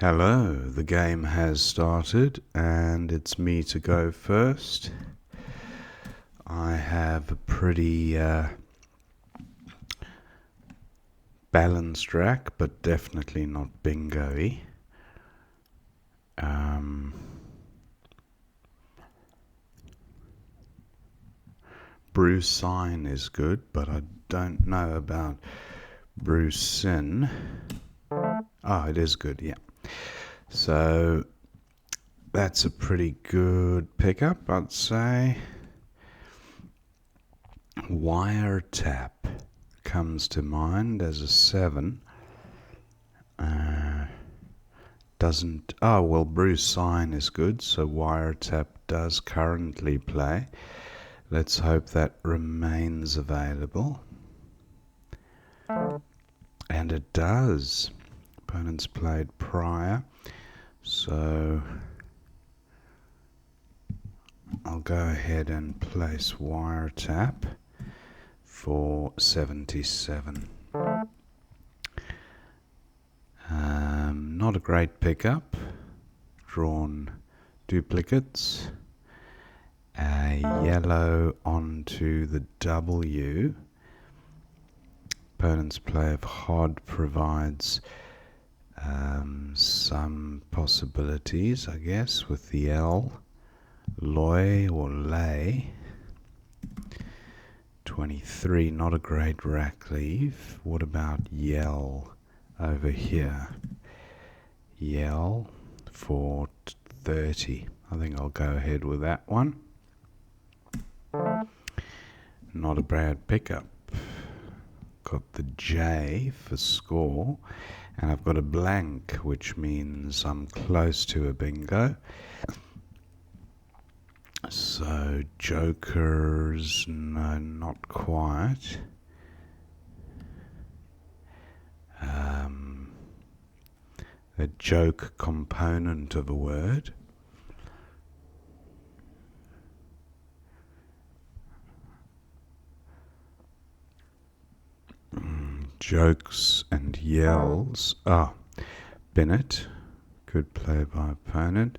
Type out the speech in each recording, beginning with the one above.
Hello, the game has started and it's me to go first. I have a pretty balanced rack, but definitely not bingo-y. Bruce Sign is good, but I don't know about Bruce Sin. Oh, it is good, yeah. So that's a pretty good pickup, I'd say. Wiretap comes to mind as a 7. Bruce Sign is good, so Wiretap does currently play. Let's hope that remains available. And it does. Opponents played prior, so I'll go ahead and place Wiretap for 77. Not a great pickup. Drawn duplicates. A yellow onto the W. Opponent's play of Hod provides some possibilities, I guess, with the L. Loy or lay. 23, not a great rack leave. What about yell over here? Yell for 30. I think I'll go ahead with that one. Not a bad pickup. Got the J for score, and I've got a blank, which means I'm close to a bingo. So jokers, no, not quite. The joke component of a word. Jokes and yells. Bennett. Good play by opponent.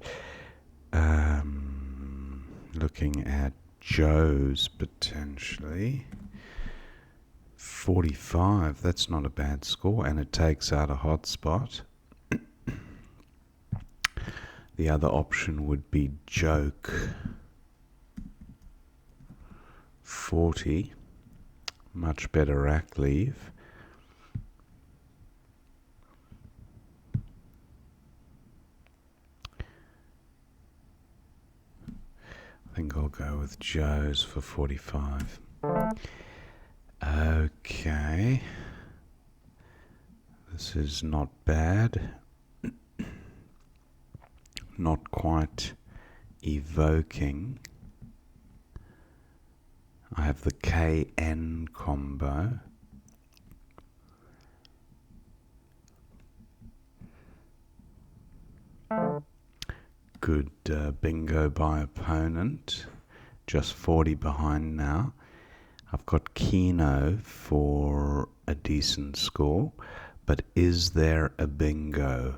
Looking at Joe's potentially. 45, that's not a bad score, and it takes out a hotspot. The other option would be joke. 40, much better rack leave. I think I'll go with Joe's for 45. Okay. This is not bad. Not quite evoking. I have the KN combo. Good bingo by opponent. Just 40 behind now. I've got Keno for a decent score, but is there a bingo?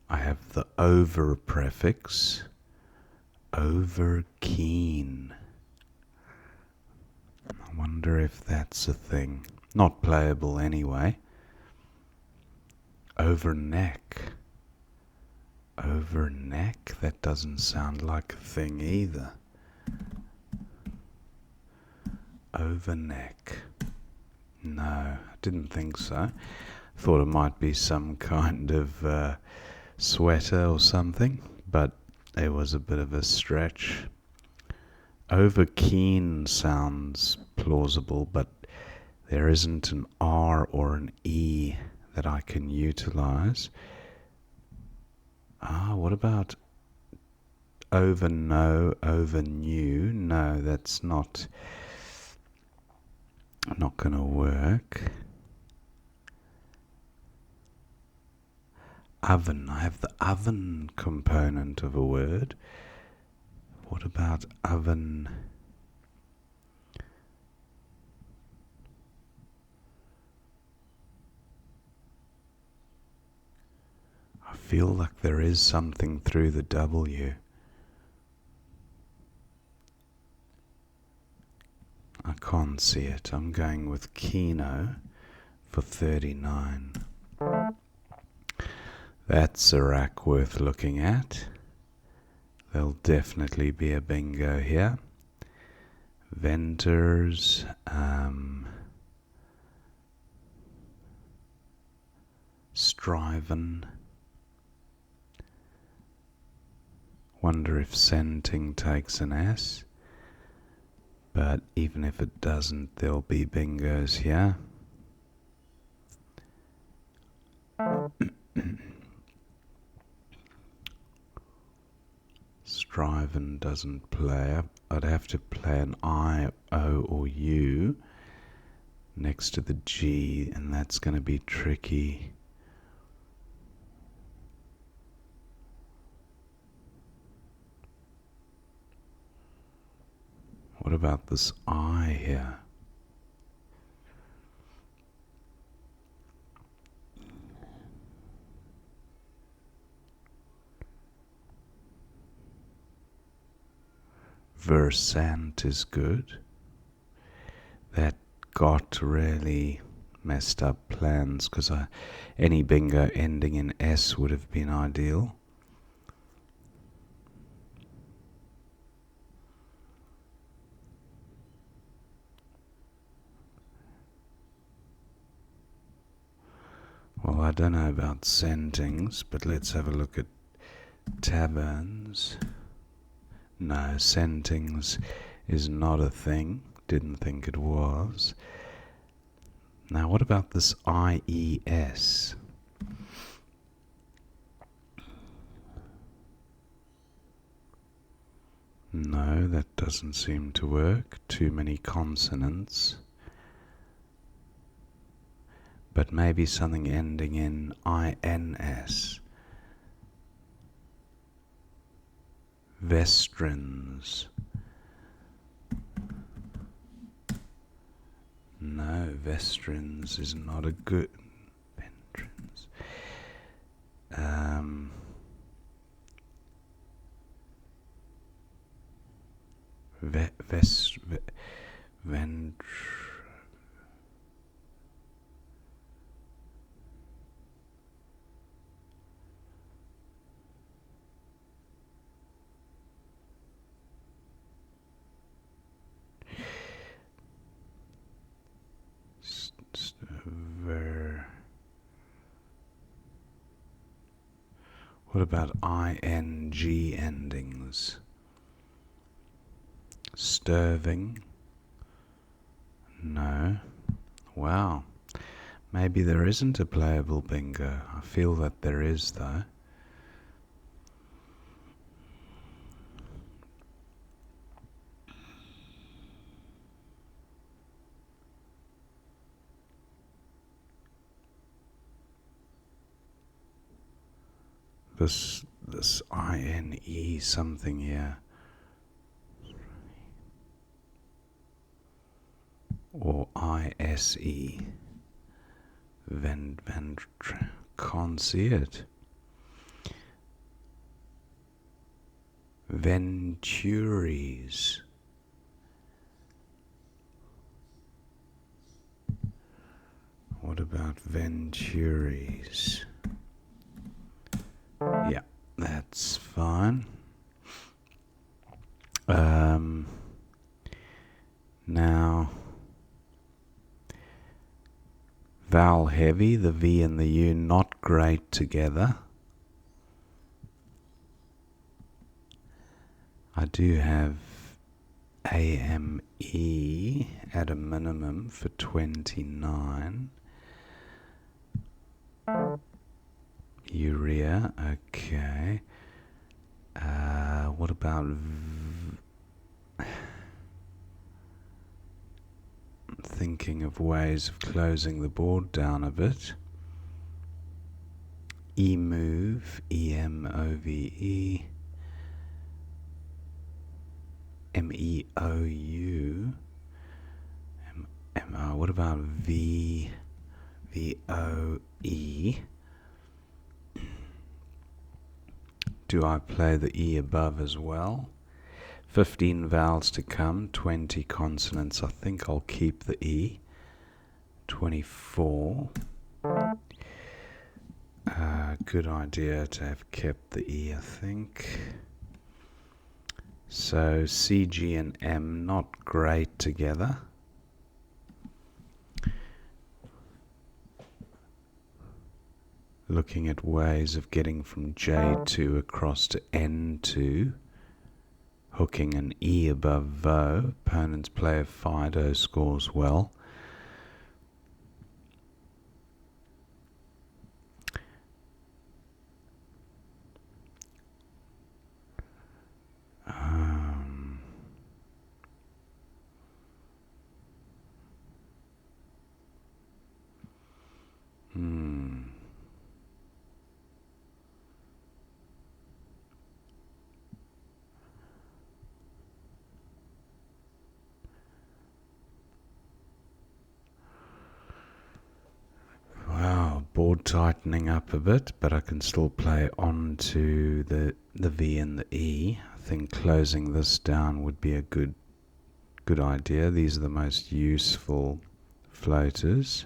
I have the over prefix. Over keen. I wonder if that's a thing. Not playable anyway. Over neck. Over neck? That doesn't sound like a thing either. Over neck. No, I didn't think so. Thought it might be some kind of sweater or something, but it was a bit of a stretch. Over keen sounds plausible, but there isn't an R or an E that I can utilize. What about over no, over new? No, that's not gonna work. Oven. I have the oven component of a word. What about oven? feel like there is something through the W. I can't see it. I'm going with Keno for 39. That's a rack worth looking at. There'll definitely be a bingo here. Venters, Striven. Wonder if Scenting takes an S. But even if it doesn't, there'll be bingos here. Striven doesn't play. I'd have to play an I, O, or U next to the G, and that's going to be tricky. What about this I here? Versant is good. That got really messed up plans because any bingo ending in S would have been ideal. Well, I don't know about Sentings, but let's have a look at taverns. No, Sentings is not a thing. Didn't think it was. Now, what about this IES? No, that doesn't seem to work. Too many consonants. But maybe something ending in INS. Vestrans. No, Vestrans is not a good. Ventrans. What about ING endings? Stirving? No. Wow. Maybe there isn't a playable bingo. I feel that there is, though. This INE something here. Or ISE. Can't see it. Venturies. What about Venturies? Yeah, that's fine. Now, vowel heavy, the V and the U not great together. I do have AME at a minimum for 29. Urea, okay. What about thinking of ways of closing the board down a bit. E-move, E-M-O-V-E, M-E-O-U, M-O, what about V-V-O-E? Do I play the E above as well? 15 vowels to come, 20 consonants. I think I'll keep the E. 24. Good idea to have kept the E, I think. So C, G and M, not great together. Looking at ways of getting from J2 across to N2. Hooking an E above Vo. Opponent's player Fido scores well. Wow, board tightening up a bit, but I can still play on to the V and the E. I think closing this down would be a good idea. These are the most useful floaters.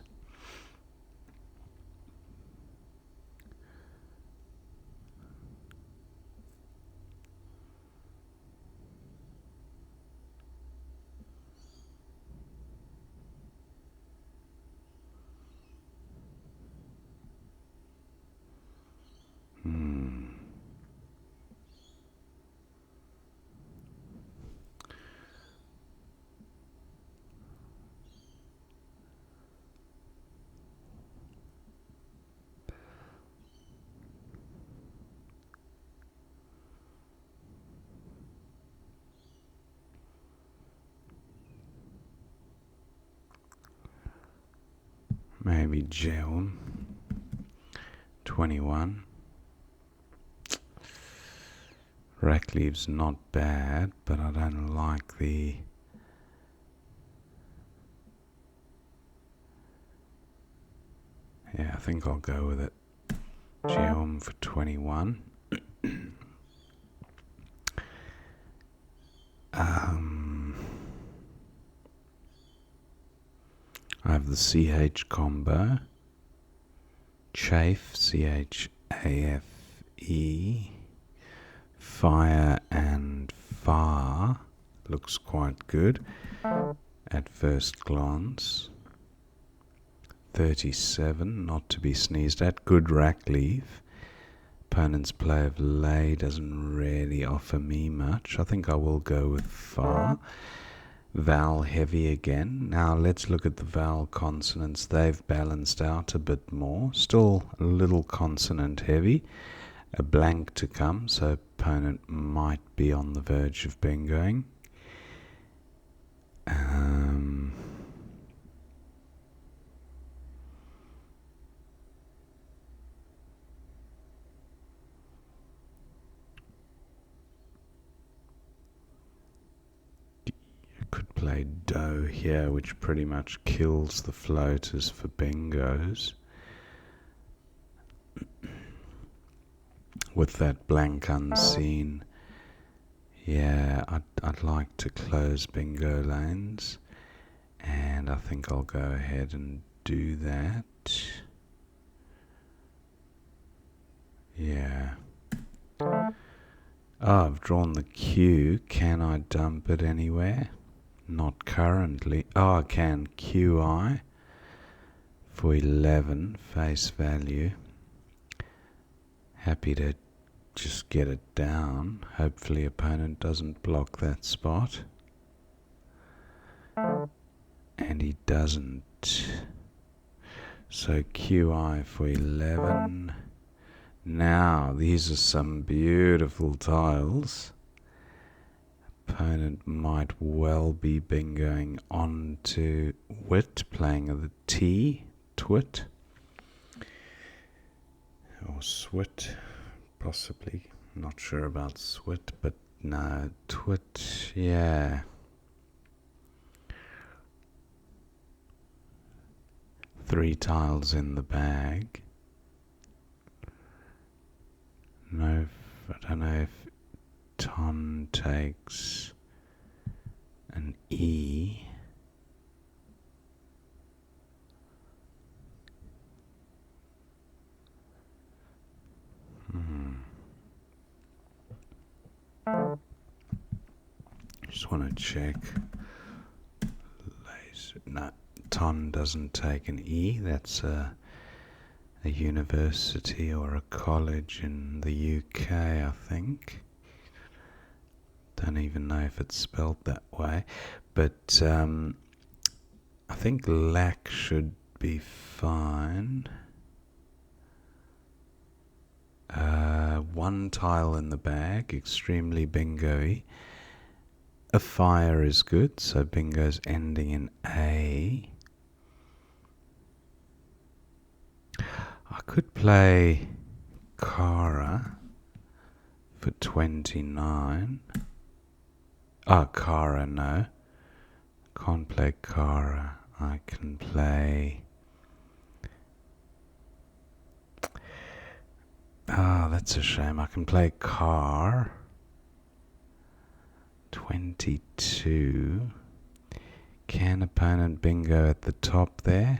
Maybe Jeum. 21. Rackleaf's not bad, but I don't like the... Yeah, I think I'll go with it. Jeum for 21. I have the CH combo. Chafe, C-H-A-F-E. Fire and far looks quite good at first glance. 37, not to be sneezed at. Good Rackleaf. Opponent's play of lay doesn't really offer me much. I think I will go with far. Vowel heavy again. Now let's look at the vowel consonants. They've balanced out a bit more. Still a little consonant heavy. A blank to come, so opponent might be on the verge of bingoing. Could play do here, which pretty much kills the floaters for bingos. With that blank unseen, yeah, I'd like to close bingo lanes, and I think I'll go ahead and do that. Yeah. Oh, I've drawn the Q. Can I dump it anywhere? Not currently. Oh, I can. QI for 11 face value. Happy to just get it down. Hopefully opponent doesn't block that spot. And he doesn't. So QI for 11. Now, these are some beautiful tiles. Opponent might well be bingoing on to wit, playing the T, twit. Or swit, possibly. Not sure about swit, but no, twit, yeah. Three tiles in the bag. No I don't know if ton takes an E. Just want to check. No, ton doesn't take an E. That's a university or a college in the UK, I think. Don't even know if it's spelled that way. But I think lack should be fine. One tile in the bag, extremely bingo-y. A fire is good, so bingo's ending in A. I could play Cara for 29. Cara, no. Can't play Cara. I can play... that's a shame. I can play Car. 22. Can opponent bingo at the top there?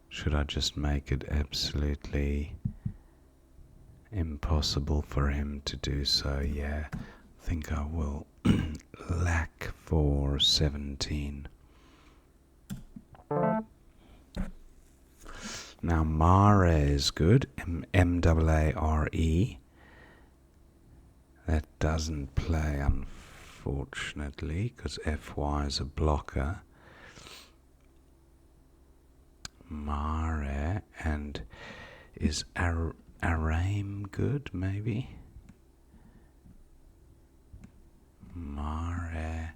Should I just make it absolutely impossible for him to do so? Yeah, I think I will. Lack for 17. Now Mare is good. M-A-A-R-E. That doesn't play, unfortunately, because FY is a blocker. Mare, and is Aram good, maybe? Mare.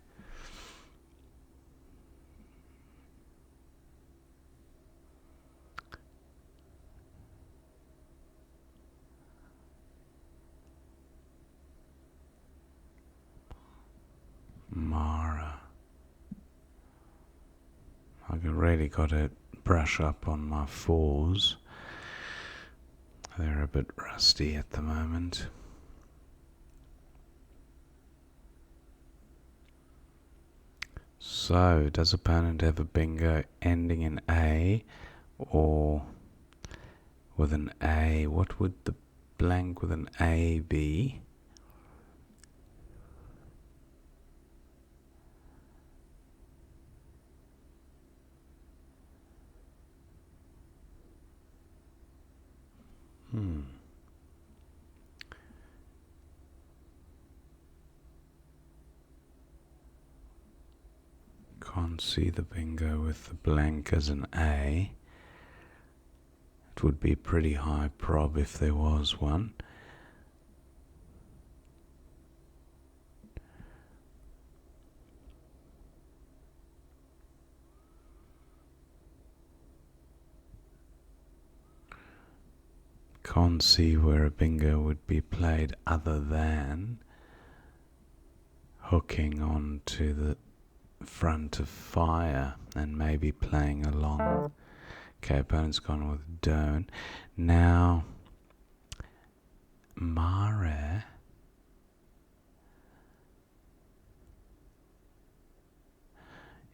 Mara. I've really got to brush up on my fours. They're a bit rusty at the moment. So, does opponent have a bingo ending in A or with an A? What would the blank with an A be? Can't see the bingo with the blank as an A. It would be pretty high prob if there was one. Can't see where a bingo would be played other than hooking onto the front of fire and maybe playing along. Okay, opponent's gone with Doan. Now, Mare.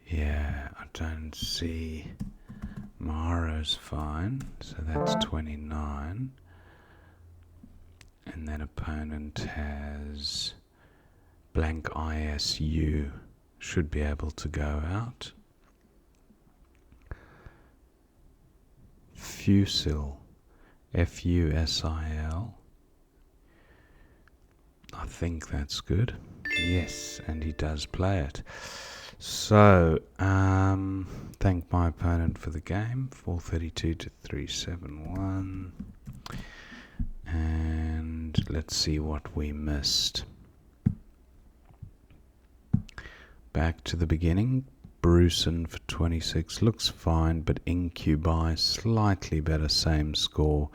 Yeah, I don't see. Mare's fine, so that's 29. And then opponent has blank ISU. Should be able to go out. Fusil, Fusil. I think that's good. Yes, and he does play it. So, thank my opponent for the game. 432 to 371. And let's see what we missed. Back to the beginning. Bruson for 26 looks fine, but Incubi slightly better, same score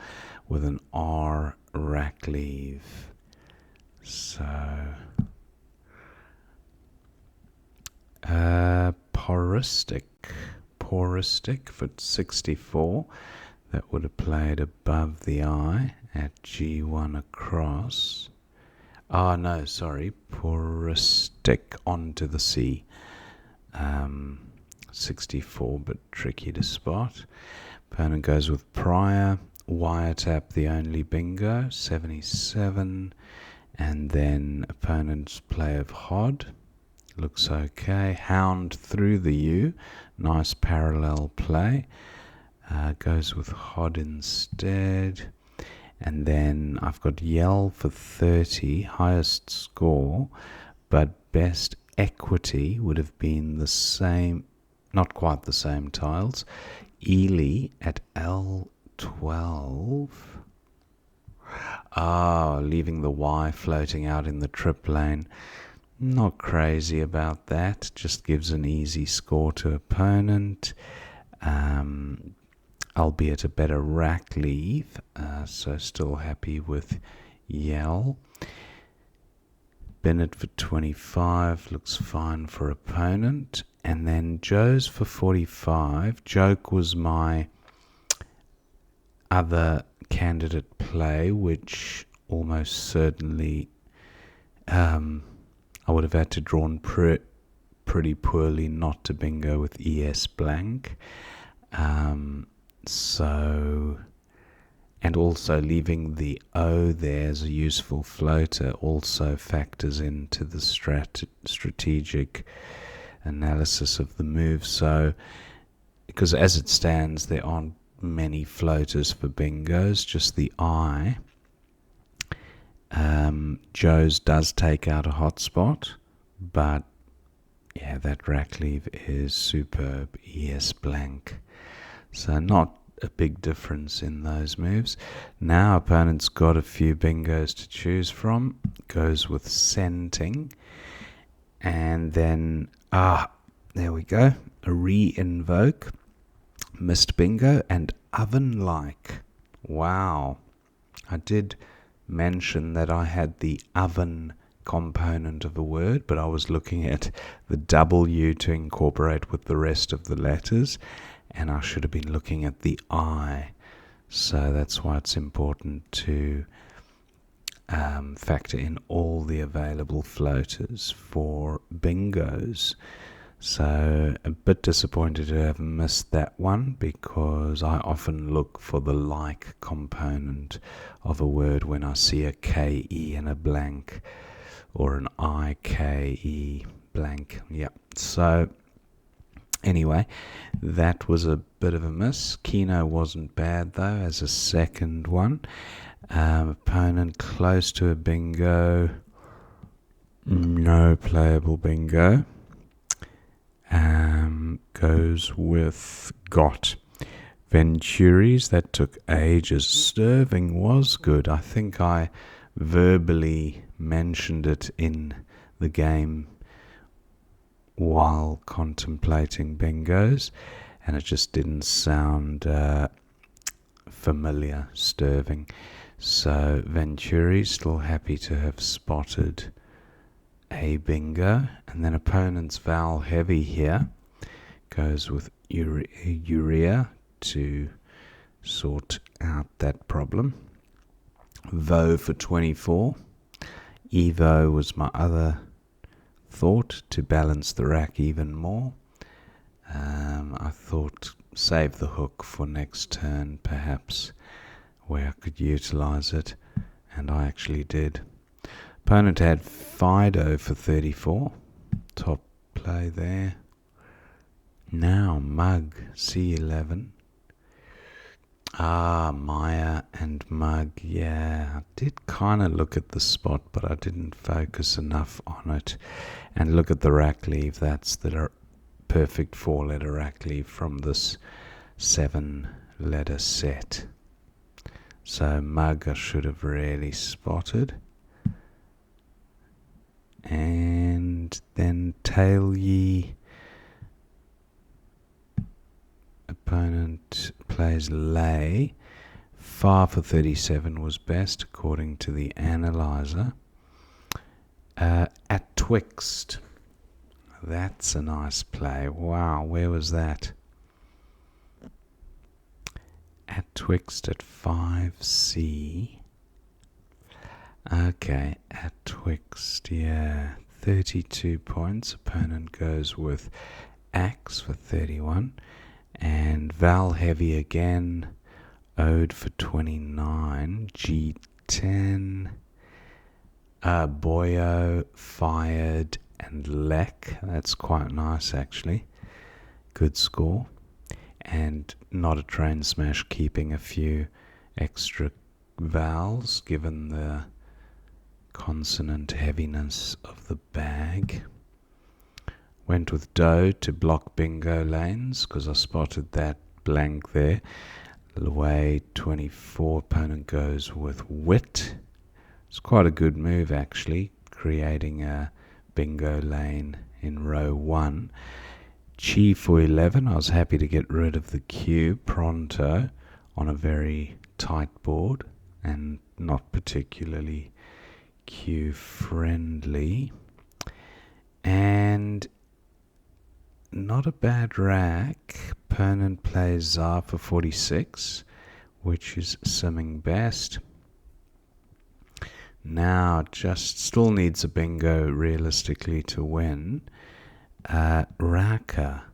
with an R rack leave. So Poristic for 64. That would have played above the eye at G1 across. Oh, no, sorry. Pour a stick onto the C. 64, but tricky to spot. Opponent goes with prior. Wiretap the only bingo, 77. And then opponent's play of Hod. Looks okay. Hound through the U. Nice parallel play. Goes with Hod instead. And then I've got Yell for 30, highest score, but best equity would have been the same, not quite the same tiles. Ely at L12. Leaving the Y floating out in the trip lane. Not crazy about that. Just gives an easy score to opponent. Albeit a better rack leave, so still happy with Yell. Bennett for 25, looks fine for opponent. And then Joe's for 45. Joke was my other candidate play, which almost certainly I would have had to drawn pretty poorly not to bingo with ES blank. So, and also leaving the O there as a useful floater also factors into the strategic analysis of the move. So, because as it stands, there aren't many floaters for bingos, just the I. Joe's does take out a hotspot, but yeah, that rack leave is superb. ES blank. So not a big difference in those moves. Now opponent's got a few bingos to choose from. Goes with Scenting. And then, there we go. A re-invoke. Missed bingo and Oven-like. Wow. I did mention that I had the oven component of a word, but I was looking at the W to incorporate with the rest of the letters, and I should have been looking at the I. So that's why it's important to factor in all the available floaters for bingos. So a bit disappointed to have missed that one, because I often look for the like component of a word when I see a KE and a blank, or an IKE blank. Yep. So anyway, that was a bit of a miss. Keno wasn't bad though as a second one. Opponent close to a bingo. No playable bingo. Goes with Got. Venturi's, that took ages. Stirving was good. I think I verbally mentioned it in the game while contemplating bingos, and it just didn't sound familiar, Stirving. So Venturi, still happy to have spotted a bingo. And then opponent's Val Heavy here goes with Urea to sort out that problem. Vo for 24. Evo was my other thought to balance the rack even more. I thought save the hook for next turn perhaps, where I could utilize it, and I actually did. Opponent had Fido for 34. Top play there. Now Mug, C11. Maya and Mug. Yeah, I did kind of look at the spot, but I didn't focus enough on it. And look at the rack leave. That's the perfect 4-letter rack leave from this 7-letter set. So Mug I should have really spotted. And then Tail Ye. Opponent plays Lay. Far for 37 was best according to the analyzer. At Twixt. That's a nice play. Wow, where was that? At Twixt at 5C. Okay, at Twixt, yeah, 32 points. Opponent goes with Axe for 31. And Val Heavy again, Ode for 29. G10. Boyo, Fired, and Lek. That's quite nice, actually. Good score. And Not a Train Smash keeping a few extra vowels given the consonant heaviness of the bag. Went with Doe to block bingo lanes because I spotted that blank there. Way 24, opponent goes with Wit. It's quite a good move actually, creating a bingo lane in row 1. Chi for 11, I was happy to get rid of the Q pronto on a very tight board and not particularly Q friendly. And not a bad rack. Opponent plays Tsar for 46, which is simming best. Now just still needs a bingo realistically to win. Raka.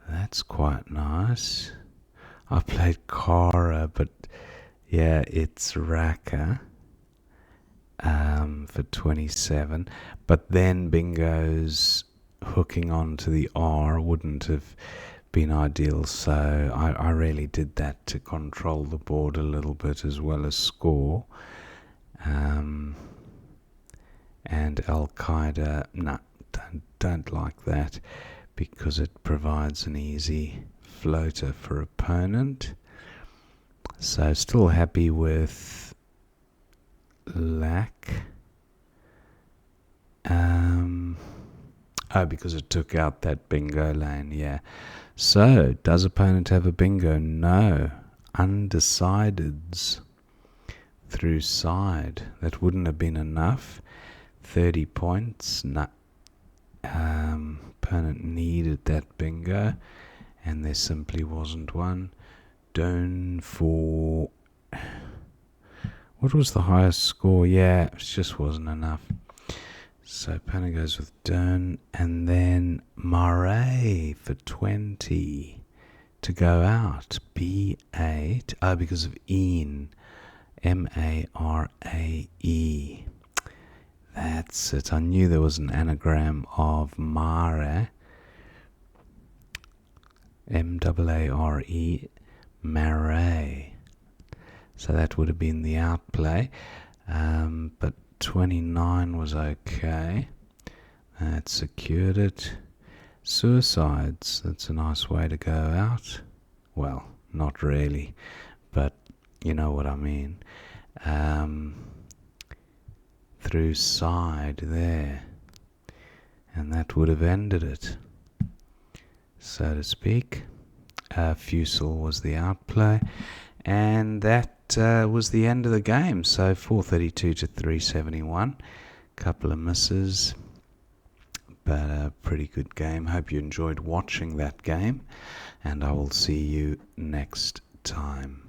That's quite nice. I played Kara, but yeah, it's Raka for 27. But then bingo's hooking onto the R wouldn't have been ideal, so I really did that to control the board a little bit as well as score. And Al-Qaeda, no, don't like that because it provides an easy floater for opponent. So still happy with Lack. Because it took out that bingo lane, yeah. So, does opponent have a bingo? No. Undecideds through side. That wouldn't have been enough. 30 points. No. Opponent needed that bingo, and there simply wasn't one. Down for... What was the highest score? Yeah, it just wasn't enough. So opponent goes with Dern, and then Marae for 20 to go out. B8. Oh, because of Ian. M-A-R-A-E. That's it. I knew there was an anagram of Mare. M-A-A-R-E. Marae. So that would have been the outplay. But 29 was okay. That secured it. Suicides. That's a nice way to go out. Well, not really, but you know what I mean. Through side there. And that would have ended it, so to speak. Fusel was the outplay. And that was the end of the game. So 432 to 371. Couple of misses, but a pretty good game. Hope you enjoyed watching that game, and I will see you next time.